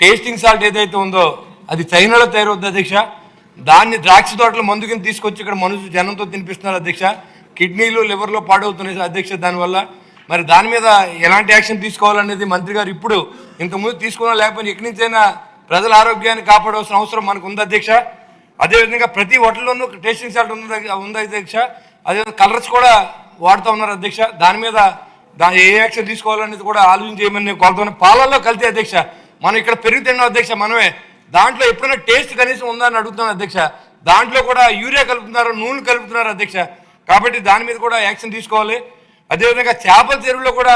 Tasting salt ఏదైతే ఉందో అది చైనాలో తయారవుతుంది అధ్యక్ష. దాన్ని ద్రాక్ష తోటలు మందు కింద తీసుకొచ్చి ఇక్కడ మనుషులు జనంతో తినిపిస్తున్నారు అధ్యక్ష. కిడ్నీలు లివర్లో పాడవుతున్నాయి అధ్యక్ష. దానివల్ల మరి దాని మీద ఎలాంటి యాక్షన్ తీసుకోవాలనేది మంత్రి గారు ఇప్పుడు ఇంతకుముందు తీసుకున్నా లేకపోతే ఎక్కడి నుంచైనా ప్రజల ఆరోగ్యాన్ని కాపాడవలసిన అవసరం మనకు ఉంది అధ్యక్ష. అదేవిధంగా ప్రతి హోటల్లోనూ టేస్టింగ్ సాల్ట్ ఉంది అధ్యక్ష. అదే కలర్స్ కూడా వాడుతూ ఉన్నారు అధ్యక్ష. దాని మీద ఏ యాక్షన్ తీసుకోవాలనేది కూడా ఆలోచించేయమని నేను కోరుతున్నాను. పాలల్లో కల్తీ అధ్యక్ష. మనం ఇక్కడ పెరుగు తిన్నాం అధ్యక్ష మనమే. దాంట్లో ఎప్పుడైనా టేస్ట్ కనీసం ఉందని అడుగుతున్నాను అధ్యక్ష. దాంట్లో కూడా యూరియా కలుపుతున్నారు, నూనె కలుపుతున్నారు అధ్యక్ష. కాబట్టి దాని మీద కూడా యాక్షన్ తీసుకోవాలి. అదేవిధంగా చేపల చెరువులో కూడా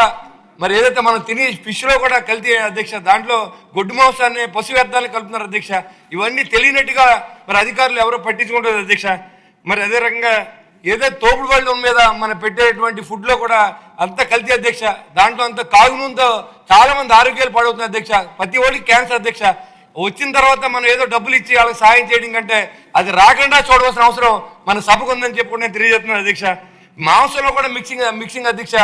మరి ఏదైతే మనం తిని ఫిష్లో కూడా కల్తీ అధ్యక్ష. దాంట్లో గొడ్డు మాంసాన్ని పశు వ్యర్థాలను కలుపుతున్నారు అధ్యక్ష. ఇవన్నీ తెలియనట్టుగా మరి అధికారులు ఎవరో పట్టించుకుంటారు అధ్యక్ష. మరి అదే రకంగా ఏదైతే తోపుడు బళ్ళ మీద మనం పెట్టేటువంటి ఫుడ్లో కూడా అంత కల్తీ అధ్యక్ష. దాంట్లో అంత కాగునంతో చాలా మంది ఆరోగ్యాలు పాడవుతుంది అధ్యక్ష. ప్రతి ఒక్కరికి క్యాన్సర్ అధ్యక్ష. వచ్చిన తర్వాత మనం ఏదో డబ్బులు ఇచ్చి వాళ్ళకి సాయం చేయడం కంటే అది రాకుండా చూడవలసిన అవసరం మన సభకు ఉందని చెప్పి నేను తెలియజేస్తున్నాను అధ్యక్ష. మాంసంలో కూడా మిక్సింగ్ అధ్యక్ష.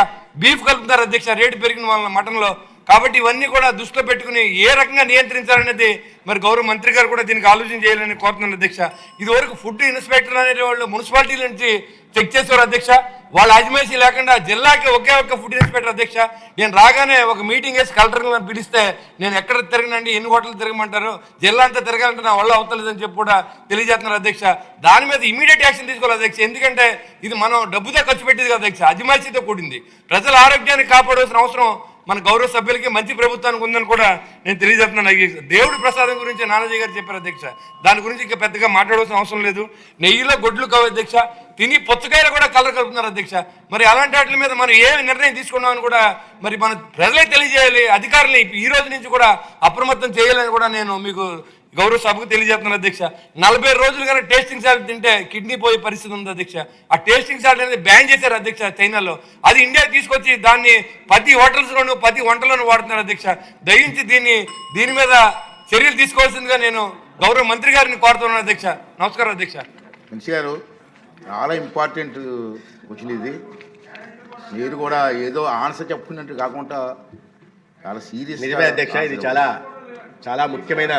బీఫ్ కలుపుతారు అధ్యక్ష రేటు పెరిగిన వాళ్ళ మటన్లో. కాబట్టి ఇవన్నీ కూడా దృష్టిలో పెట్టుకుని ఏ రకంగా నియంత్రించాలనేది మరి గౌరవ మంత్రి గారు కూడా దీనికి ఆలోచన చేయాలని కోరుతున్నాను అధ్యక్ష. ఇదివరకు ఫుడ్ ఇన్స్పెక్టర్ అనే వాళ్ళు మున్సిపాలిటీ నుంచి చెక్ చేసేవారు అధ్యక్ష. వాళ్ళ అజమాయిషీ లేకుండా జిల్లాకి ఒకే ఒక్క ఫుడ్ ఇన్స్పెక్టర్ అధ్యక్ష. నేను రాగానే ఒక మీటింగ్ వేసి కలెక్టర్ని పిలిస్తే నేను ఎక్కడ తిరగనండి, ఎన్ని హోటలు తిరగమంటారు, జిల్లా అంతా తిరగాలంటే నా వల్ల అవుతలేదని చెప్పి కూడా తెలియజేస్తున్నారు అధ్యక్ష. దాని మీద ఇమీడియట్ యాక్షన్ తీసుకోవాలి అధ్యక్ష. ఎందుకంటే ఇది మనం డబ్బుతో ఖర్చు పెట్టేది కదా అధ్యక్ష, అజమాయిషీతో కూడింది. ప్రజల ఆరోగ్యాన్ని కాపాడాల్సిన అవసరం మన గౌరవ సభ్యులకి మంచి ప్రభుత్వానికి ఉందని కూడా నేను తెలియజేస్తున్నాను. దేవుడి ప్రసాదం గురించి నానాజీ గారు చెప్పారు అధ్యక్ష. దాని గురించి ఇంకా పెద్దగా మాట్లాడాల్సిన అవసరం లేదు. నెయ్యిలో గొడ్లు కావు అధ్యక్ష. తిని పుచ్చకాయలు కూడా కలర్ కలుపుతున్నారు అధ్యక్ష. మరి అలాంటి వాటి మీద మనం ఏ నిర్ణయం తీసుకున్నామని కూడా మరి మన ప్రజలకు తెలియజేయాలి. అధికారులు ఈ రోజు నుంచి కూడా అప్రమత్తం చేయాలని కూడా నేను మీకు గౌరవ సభకు తెలియజేస్తున్నాను అధ్యక్ష. 40 రోజులు కానీ టేస్టింగ్ సాల్ట్ తింటే కిడ్నీ పోయే పరిస్థితి ఉంది అధ్యక్ష. ఆ టేస్టింగ్ సాల్ట్ అనేది బ్యాన్ చేశారు అధ్యక్ష చైనాలో. అది ఇండియాకి తీసుకొచ్చి దాన్ని ప్రతి హోటల్స్లోనూ ప్రతి వంటలోనూ వాడుతున్నారు అధ్యక్ష. దయించి దీని మీద చర్యలు తీసుకోవాల్సిందిగా నేను గౌరవ మంత్రి గారిని కోరుతున్నాను అధ్యక్ష. నమస్కారం అధ్యక్ష. మంచి గారు, చాలా ఇంపార్టెంట్ క్వశ్చన్ ఇది. మీరు కూడా ఏదో ఆన్సర్ చెప్పుకున్నట్టు కాకుండా చాలా సీరియస్ అధ్యక్ష. ఇది చాలా ముఖ్యమైన